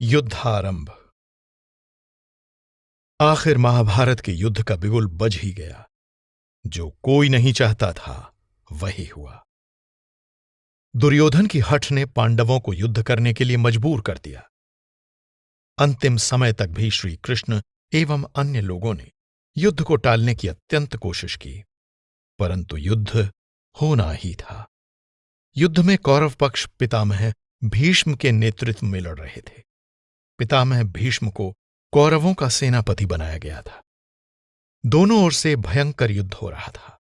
युद्धारंभ। आखिर महाभारत के युद्ध का बिगुल बज ही गया। जो कोई नहीं चाहता था वही हुआ। दुर्योधन की हठ ने पांडवों को युद्ध करने के लिए मजबूर कर दिया। अंतिम समय तक भी श्री कृष्ण एवं अन्य लोगों ने युद्ध को टालने की अत्यंत कोशिश की, परंतु युद्ध होना ही था। युद्ध में कौरव पक्ष पितामह भीष्म के नेतृत्व में लड़ रहे थे। पितामह भीष्म को कौरवों का सेनापति बनाया गया था। दोनों ओर से भयंकर युद्ध हो रहा था।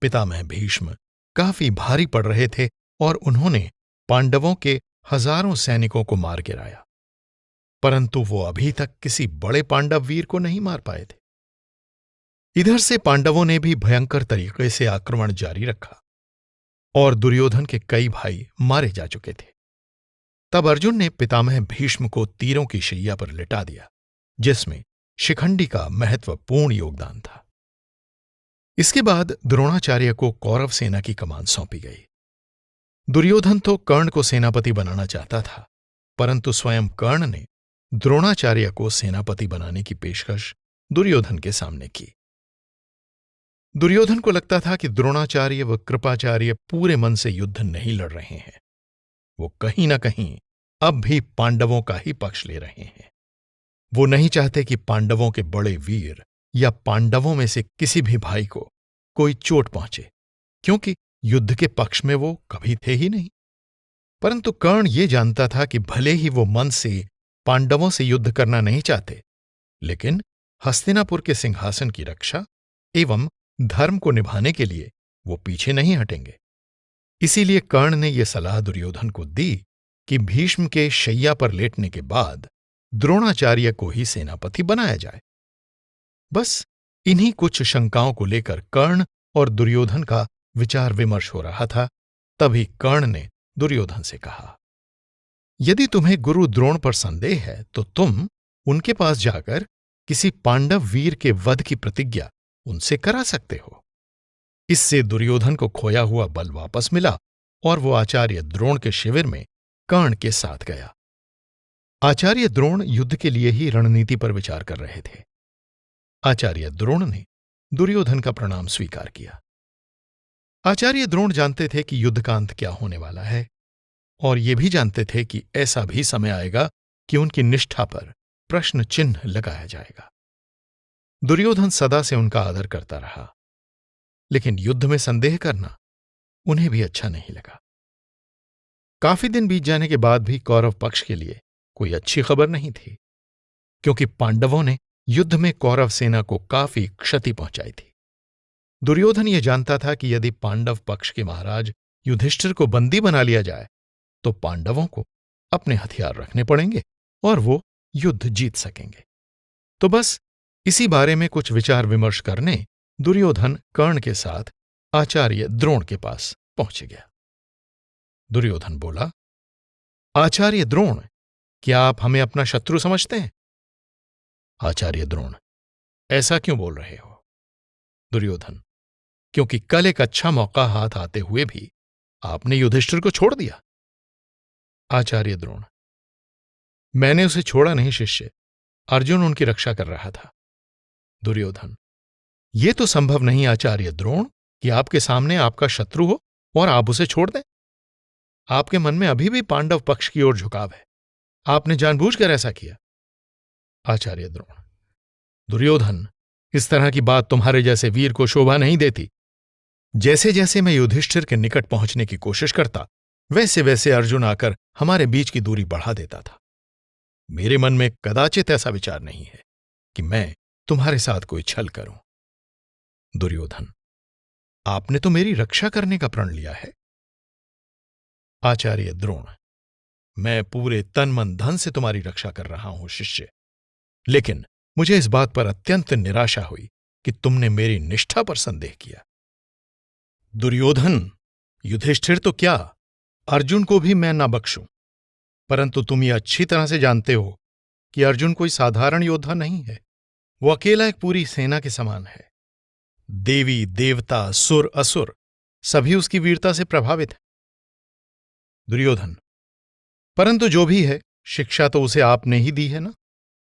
पितामह भीष्म काफी भारी पड़ रहे थे और उन्होंने पांडवों के हजारों सैनिकों को मार गिराया, परंतु वो अभी तक किसी बड़े पांडव वीर को नहीं मार पाए थे। इधर से पांडवों ने भी भयंकर तरीके से आक्रमण जारी रखा और दुर्योधन के कई भाई मारे जा चुके थे। तब अर्जुन ने पितामह भीष्म को तीरों की शैया पर लिटा दिया, जिसमें शिखंडी का महत्वपूर्ण योगदान था। इसके बाद द्रोणाचार्य को कौरव सेना की कमान सौंपी गई। दुर्योधन तो कर्ण को सेनापति बनाना चाहता था, परंतु स्वयं कर्ण ने द्रोणाचार्य को सेनापति बनाने की पेशकश दुर्योधन के सामने की। दुर्योधन को लगता था कि द्रोणाचार्य व कृपाचार्य पूरे मन से युद्ध नहीं लड़ रहे हैं। वो कहीं ना कहीं अब भी पांडवों का ही पक्ष ले रहे हैं। वो नहीं चाहते कि पांडवों के बड़े वीर या पांडवों में से किसी भी भाई को कोई चोट पहुंचे, क्योंकि युद्ध के पक्ष में वो कभी थे ही नहीं। परंतु कर्ण ये जानता था कि भले ही वो मन से पांडवों से युद्ध करना नहीं चाहते, लेकिन हस्तिनापुर के सिंहासन की रक्षा एवं धर्म को निभाने के लिए वो पीछे नहीं हटेंगे। इसीलिए कर्ण ने यह सलाह दुर्योधन को दी कि भीष्म के शैया पर लेटने के बाद द्रोणाचार्य को ही सेनापति बनाया जाए। बस इन्हीं कुछ शंकाओं को लेकर कर्ण और दुर्योधन का विचार विमर्श हो रहा था। तभी कर्ण ने दुर्योधन से कहा, यदि तुम्हें गुरु द्रोण पर संदेह है तो तुम उनके पास जाकर किसी पांडव वीर के वध की प्रतिज्ञा उनसे करा सकते हो। इससे दुर्योधन को खोया हुआ बल वापस मिला और वो आचार्य द्रोण के शिविर में कर्ण के साथ गया। आचार्य द्रोण युद्ध के लिए ही रणनीति पर विचार कर रहे थे। आचार्य द्रोण ने दुर्योधन का प्रणाम स्वीकार किया। आचार्य द्रोण जानते थे कि युद्ध का अंत क्या होने वाला है, और ये भी जानते थे कि ऐसा भी समय आएगा कि उनकी निष्ठा पर प्रश्न चिन्ह लगाया जाएगा। दुर्योधन सदा से उनका आदर करता रहा, लेकिन युद्ध में संदेह करना उन्हें भी अच्छा नहीं लगा। काफी दिन बीत जाने के बाद भी कौरव पक्ष के लिए कोई अच्छी खबर नहीं थी, क्योंकि पांडवों ने युद्ध में कौरव सेना को काफी क्षति पहुंचाई थी। दुर्योधन यह जानता था कि यदि पांडव पक्ष के महाराज युधिष्ठिर को बंदी बना लिया जाए तो पांडवों को अपने हथियार रखने पड़ेंगे और वो युद्ध जीत सकेंगे। तो बस इसी बारे में कुछ विचार विमर्श करने दुर्योधन कर्ण के साथ आचार्य द्रोण के पास पहुंच गया। दुर्योधन बोला, आचार्य द्रोण, क्या आप हमें अपना शत्रु समझते हैं? आचार्य द्रोण, ऐसा क्यों बोल रहे हो? दुर्योधन, क्योंकि कल एक अच्छा मौका हाथ आते हुए भी आपने युधिष्ठिर को छोड़ दिया। आचार्य द्रोण, मैंने उसे छोड़ा नहीं शिष्य, अर्जुन उनकी रक्षा कर रहा था। दुर्योधन, यह तो संभव नहीं आचार्य द्रोण कि आपके सामने आपका शत्रु हो और आप उसे छोड़ दें। आपके मन में अभी भी पांडव पक्ष की ओर झुकाव है। आपने जानबूझकर ऐसा किया। आचार्य द्रोण, दुर्योधन, इस तरह की बात तुम्हारे जैसे वीर को शोभा नहीं देती। जैसे जैसे मैं युधिष्ठिर के निकट पहुंचने की कोशिश करता, वैसे वैसे अर्जुन आकर हमारे बीच की दूरी बढ़ा देता था। मेरे मन में कदाचित ऐसा विचार नहीं है कि मैं तुम्हारे साथ कोई छल करूं। दुर्योधन, आपने तो मेरी रक्षा करने का प्रण लिया है। आचार्य द्रोण, मैं पूरे तन मन धन से तुम्हारी रक्षा कर रहा हूं शिष्य, लेकिन मुझे इस बात पर अत्यंत निराशा हुई कि तुमने मेरी निष्ठा पर संदेह किया। दुर्योधन, युधिष्ठिर तो क्या, अर्जुन को भी मैं ना बख्शूं, परंतु तुम ये अच्छी तरह से जानते हो कि अर्जुन कोई साधारण योद्धा नहीं है। वो अकेला एक पूरी सेना के समान है। देवी देवता सुर असुर सभी उसकी वीरता से प्रभावित हैं। दुर्योधन, परंतु जो भी है, शिक्षा तो उसे आपने ही दी है ना,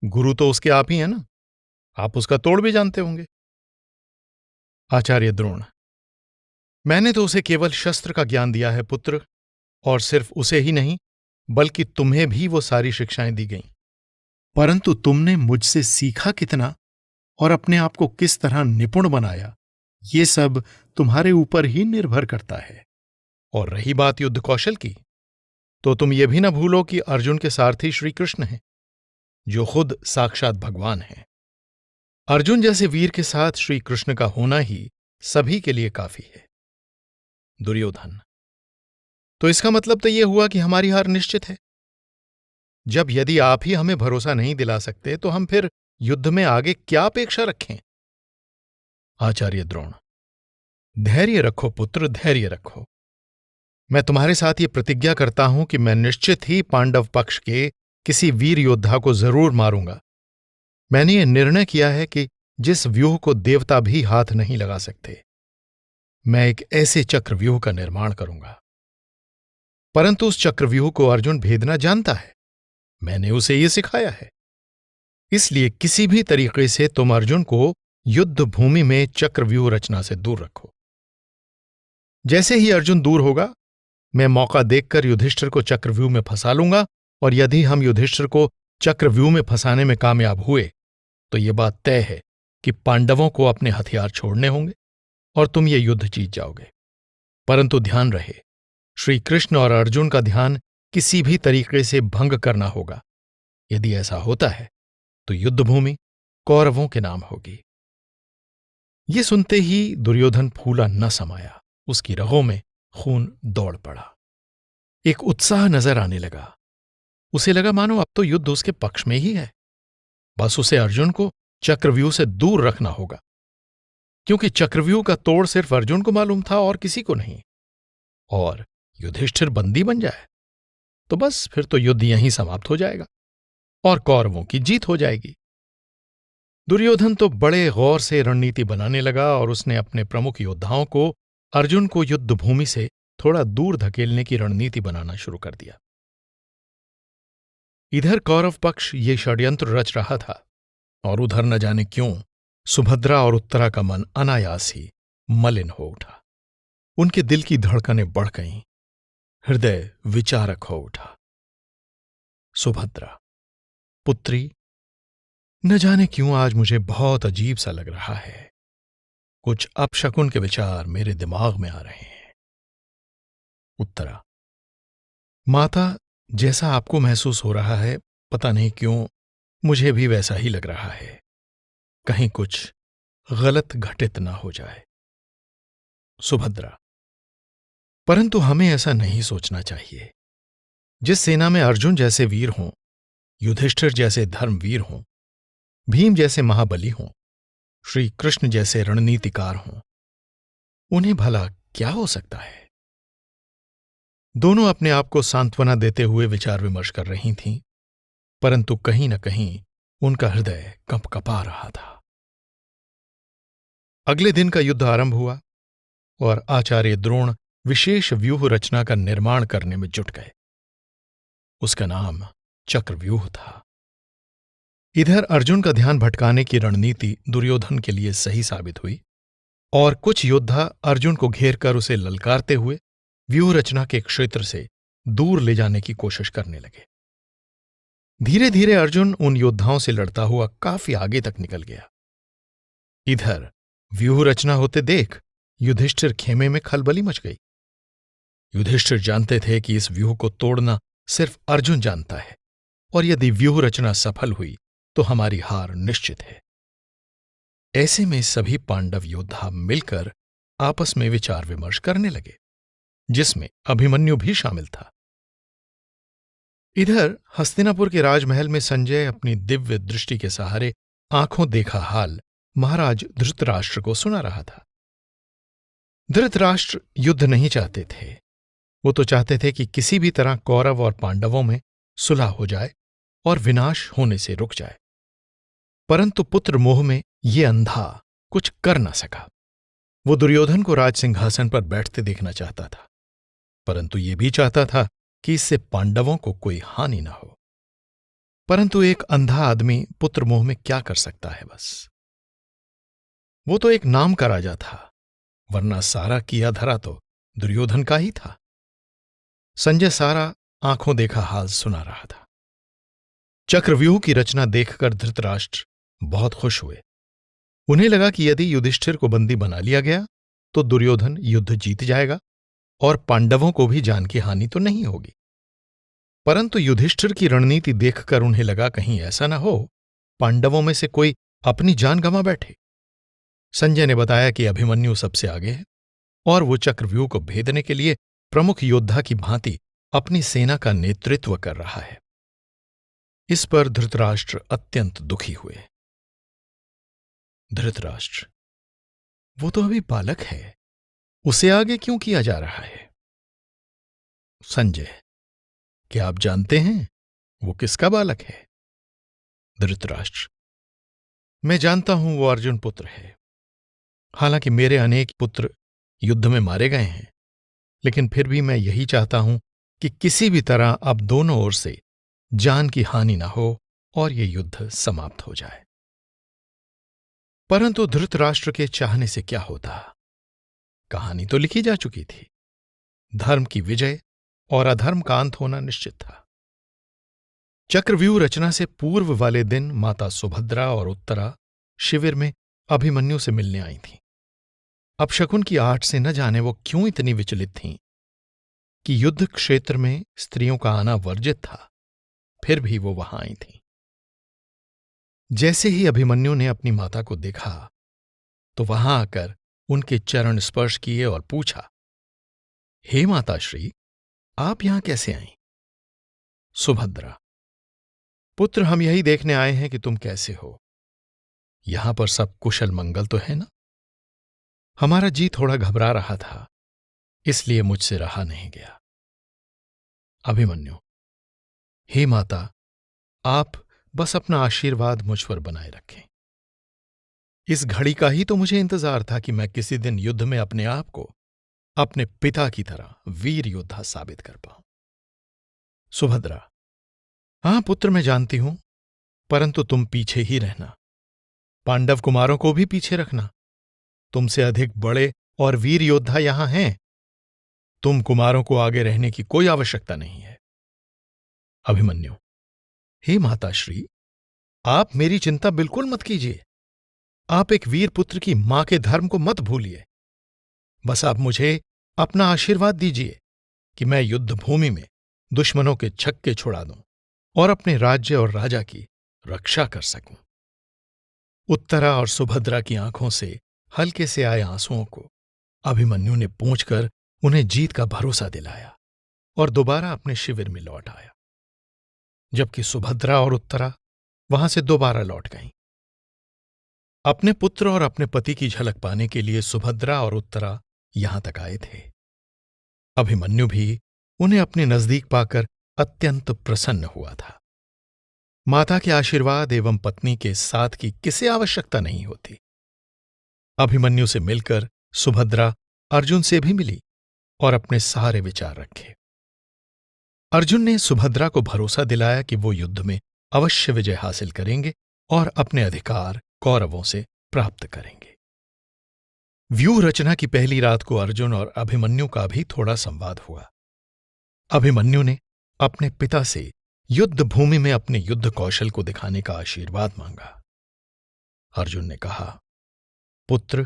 गुरु तो उसके आप ही है ना, आप उसका तोड़ भी जानते होंगे। आचार्य द्रोण: मैंने तो उसे केवल शस्त्र का ज्ञान दिया है पुत्र, और सिर्फ उसे ही नहीं बल्कि तुम्हें भी वो सारी शिक्षाएं दी गईं। परंतु तुमने मुझसे सीखा कितना और अपने आप को किस तरह निपुण बनाया, ये सब तुम्हारे ऊपर ही निर्भर करता है। और रही बात युद्ध कौशल की, तो तुम ये भी ना भूलो कि अर्जुन के सारथी श्री कृष्ण हैं, जो खुद साक्षात भगवान हैं। अर्जुन जैसे वीर के साथ श्री कृष्ण का होना ही सभी के लिए काफी है। दुर्योधन: तो इसका मतलब तो यह हुआ कि हमारी हार निश्चित है। जब यदि आप ही हमें भरोसा नहीं दिला सकते तो हम फिर युद्ध में आगे क्या अपेक्षा रखें? आचार्य द्रोण: धैर्य रखो पुत्र, धैर्य रखो। मैं तुम्हारे साथ ये प्रतिज्ञा करता हूं कि मैं निश्चित ही पांडव पक्ष के किसी वीर योद्धा को जरूर मारूंगा। मैंने ये निर्णय किया है कि जिस व्यूह को देवता भी हाथ नहीं लगा सकते, मैं एक ऐसे चक्रव्यूह का निर्माण करूंगा। परंतु उस चक्रव्यूह को अर्जुन भेदना जानता है, मैंने उसे ये सिखाया है। इसलिए किसी भी तरीके से तुम अर्जुन को युद्ध भूमि में चक्रव्यूह रचना से दूर रखो। जैसे ही अर्जुन दूर होगा, मैं मौका देखकर युधिष्ठिर को चक्रव्यूह में फंसा लूंगा, और यदि हम युधिष्ठिर को चक्रव्यूह में फंसाने में कामयाब हुए तो यह बात तय है कि पांडवों को अपने हथियार छोड़ने होंगे और तुम ये युद्ध जीत जाओगे। परंतु ध्यान रहे, श्री कृष्ण और अर्जुन का ध्यान किसी भी तरीके से भंग करना होगा। यदि ऐसा होता है तो युद्धभूमि कौरवों के नाम होगी। ये सुनते ही दुर्योधन फूला न समाया, उसकी रगों में खून दौड़ पड़ा। एक उत्साह नजर आने लगा। उसे लगा मानो अब तो युद्ध उसके पक्ष में ही है। बस उसे अर्जुन को चक्रव्यूह से दूर रखना होगा, क्योंकि चक्रव्यूह का तोड़ सिर्फ अर्जुन को मालूम था और किसी को नहीं। और युधिष्ठिर बंदी बन जाए तो बस फिर तो युद्ध यहीं समाप्त हो जाएगा और कौरवों की जीत हो जाएगी। दुर्योधन तो बड़े गौर से रणनीति बनाने लगा और उसने अपने प्रमुख योद्धाओं को अर्जुन को युद्ध भूमि से थोड़ा दूर धकेलने की रणनीति बनाना शुरू कर दिया। इधर कौरव पक्ष ये षड्यंत्र रच रहा था और उधर न जाने क्यों सुभद्रा और उत्तरा का मन अनायास ही मलिन हो उठा। उनके दिल की धड़कनें बढ़ गईं, हृदय विचारक हो उठा। सुभद्रा: पुत्री, न जाने क्यों आज मुझे बहुत अजीब सा लग रहा है। कुछ अपशकुन के विचार मेरे दिमाग में आ रहे हैं। उत्तरा: माता, जैसा आपको महसूस हो रहा है, पता नहीं क्यों मुझे भी वैसा ही लग रहा है। कहीं कुछ गलत घटित ना हो जाए। सुभद्रा: परंतु हमें ऐसा नहीं सोचना चाहिए। जिस सेना में अर्जुन जैसे वीर हों, युधिष्ठिर जैसे धर्मवीर हों, भीम जैसे महाबली हों, श्री कृष्ण जैसे रणनीतिकार हों, उन्हें भला क्या हो सकता है? दोनों अपने आप को सांत्वना देते हुए विचार विमर्श कर रही थीं, परंतु कहीं न कहीं उनका हृदय कंपकपा रहा था। अगले दिन का युद्ध आरंभ हुआ और आचार्य द्रोण विशेष व्यूह रचना का निर्माण करने में जुट गए। उसका नाम चक्रव्यूह था। इधर अर्जुन का ध्यान भटकाने की रणनीति दुर्योधन के लिए सही साबित हुई और कुछ योद्धा अर्जुन को घेरकर उसे ललकारते हुए व्यूह रचना के क्षेत्र से दूर ले जाने की कोशिश करने लगे। धीरे धीरे अर्जुन उन योद्धाओं से लड़ता हुआ काफी आगे तक निकल गया। इधर व्यूह रचना होते देख युधिष्ठिर खेमे में खलबली मच गई। युधिष्ठिर जानते थे कि इस व्यूह को तोड़ना सिर्फ अर्जुन जानता है और यदि व्यूह रचना सफल हुई तो हमारी हार निश्चित है। ऐसे में सभी पांडव योद्धा मिलकर आपस में विचार विमर्श करने लगे, जिसमें अभिमन्यु भी शामिल था। इधर हस्तिनापुर के राजमहल में संजय अपनी दिव्य दृष्टि के सहारे आंखों देखा हाल महाराज धृतराष्ट्र को सुना रहा था। धृतराष्ट्र युद्ध नहीं चाहते थे। वो तो चाहते थे कि किसी भी तरह कौरव और पांडवों में सुलह हो जाए और विनाश होने से रुक जाए। परंतु पुत्र मोह में ये अंधा कुछ कर न सका। वो दुर्योधन को राज सिंहासन पर बैठते देखना चाहता था, परंतु ये भी चाहता था कि इससे पांडवों को कोई हानि न हो। परंतु एक अंधा आदमी पुत्र मोह में क्या कर सकता है? बस वो तो एक नाम का राजा था, वरना सारा किया धरा तो दुर्योधन का ही था। संजय सारा आंखों देखा हाल सुना रहा था। चक्रव्यूह की रचना देखकर धृतराष्ट्र बहुत खुश हुए। उन्हें लगा कि यदि युधिष्ठिर को बंदी बना लिया गया तो दुर्योधन युद्ध जीत जाएगा और पांडवों को भी जान की हानि तो नहीं होगी। परंतु युधिष्ठिर की रणनीति देखकर उन्हें लगा कहीं ऐसा न हो पांडवों में से कोई अपनी जान गंवा बैठे। संजय ने बताया कि अभिमन्यु सबसे आगे है और वो चक्रव्यूह को भेदने के लिए प्रमुख योद्धा की भांति अपनी सेना का नेतृत्व कर रहा है। इस पर धृतराष्ट्र अत्यंत दुखी हुए। धृतराष्ट्र, वो तो अभी बालक है, उसे आगे क्यों किया जा रहा है? संजय, क्या आप जानते हैं वो किसका बालक है? धृतराष्ट्र, मैं जानता हूं वो अर्जुन पुत्र है। हालांकि मेरे अनेक पुत्र युद्ध में मारे गए हैं, लेकिन फिर भी मैं यही चाहता हूं कि किसी भी तरह अब दोनों ओर से जान की हानि न हो और ये युद्ध समाप्त हो जाए। परंतु धृतराष्ट्र के चाहने से क्या होता? कहानी तो लिखी जा चुकी थी। धर्म की विजय और अधर्म का अंत होना निश्चित था। चक्रव्यूह रचना से पूर्व वाले दिन माता सुभद्रा और उत्तरा शिविर में अभिमन्यु से मिलने आई थीं। अब शकुन की आट से न जाने वो क्यों इतनी विचलित थीं कि युद्ध क्षेत्र में स्त्रियों का आना वर्जित था, फिर भी वो वहां आई थीं। जैसे ही अभिमन्यु ने अपनी माता को देखा तो वहां आकर उनके चरण स्पर्श किए और पूछा, हे माताश्री, आप यहां कैसे आईं? सुभद्रा, पुत्र, हम यही देखने आए हैं कि तुम कैसे हो। यहां पर सब कुशल मंगल तो है ना? हमारा जी थोड़ा घबरा रहा था, इसलिए मुझसे रहा नहीं गया। अभिमन्यु, हे माता, आप बस अपना आशीर्वाद मुझ पर बनाए रखें। इस घड़ी का ही तो मुझे इंतजार था कि मैं किसी दिन युद्ध में अपने आप को अपने पिता की तरह वीर योद्धा साबित कर पाऊं। सुभद्रा, हां पुत्र, मैं जानती हूं, परंतु तुम पीछे ही रहना। पांडव कुमारों को भी पीछे रखना। तुमसे अधिक बड़े और वीर योद्धा यहां हैं। तुम कुमारों को आगे रहने की कोई आवश्यकता नहीं है। अभिमन्यु, हे माताश्री, आप मेरी चिंता बिल्कुल मत कीजिए। आप एक वीर पुत्र की मां के धर्म को मत भूलिए। बस आप मुझे अपना आशीर्वाद दीजिए कि मैं युद्ध भूमि में दुश्मनों के छक्के छुड़ा दूं और अपने राज्य और राजा की रक्षा कर सकूं। उत्तरा और सुभद्रा की आंखों से हल्के से आए आंसुओं को अभिमन्यु ने पोंछकर उन्हें जीत का भरोसा दिलाया और दोबारा अपने शिविर में लौट आया, जबकि सुभद्रा और उत्तरा वहां से दोबारा लौट गईं। अपने पुत्र और अपने पति की झलक पाने के लिए सुभद्रा और उत्तरा यहां तक आए थे। अभिमन्यु भी उन्हें अपने नजदीक पाकर अत्यंत प्रसन्न हुआ था। माता के आशीर्वाद एवं पत्नी के साथ की किसे आवश्यकता नहीं होती। अभिमन्यु से मिलकर सुभद्रा अर्जुन से भी मिली और अपने सारे विचार रखे। अर्जुन ने सुभद्रा को भरोसा दिलाया कि वो युद्ध में अवश्य विजय हासिल करेंगे और अपने अधिकार कौरवों से प्राप्त करेंगे। व्यूह रचना की पहली रात को अर्जुन और अभिमन्यु का भी थोड़ा संवाद हुआ। अभिमन्यु ने अपने पिता से युद्ध भूमि में अपने युद्ध कौशल को दिखाने का आशीर्वाद मांगा। अर्जुन ने कहा, पुत्र,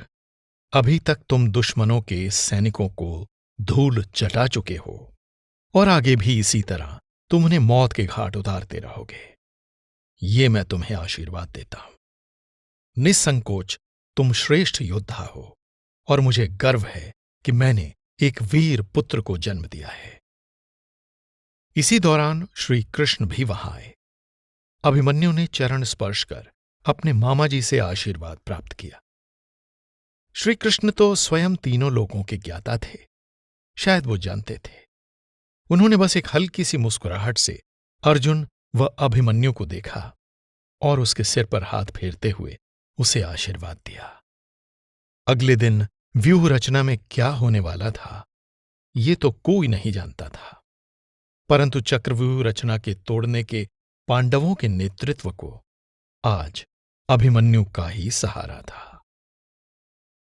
अभी तक तुम दुश्मनों के सैनिकों को धूल चटा चुके हो और आगे भी इसी तरह तुम उन्हें मौत के घाट उतारते रहोगे। ये मैं तुम्हें आशीर्वाद देता हूं। निस्संकोच तुम श्रेष्ठ योद्धा हो और मुझे गर्व है कि मैंने एक वीर पुत्र को जन्म दिया है। इसी दौरान श्री कृष्ण भी वहां आए। अभिमन्यु ने चरण स्पर्श कर अपने मामाजी से आशीर्वाद प्राप्त किया। श्री कृष्ण तो स्वयं तीनों लोकों के ज्ञाता थे, शायद वो जानते थे। उन्होंने बस एक हल्की सी मुस्कुराहट से अर्जुन व अभिमन्यु को देखा और उसके सिर पर हाथ फेरते हुए उसे आशीर्वाद दिया। अगले दिन व्यूह रचना में क्या होने वाला था, ये तो कोई नहीं जानता था, परंतु चक्रव्यूह रचना के तोड़ने के पांडवों के नेतृत्व को आज अभिमन्यु का ही सहारा था।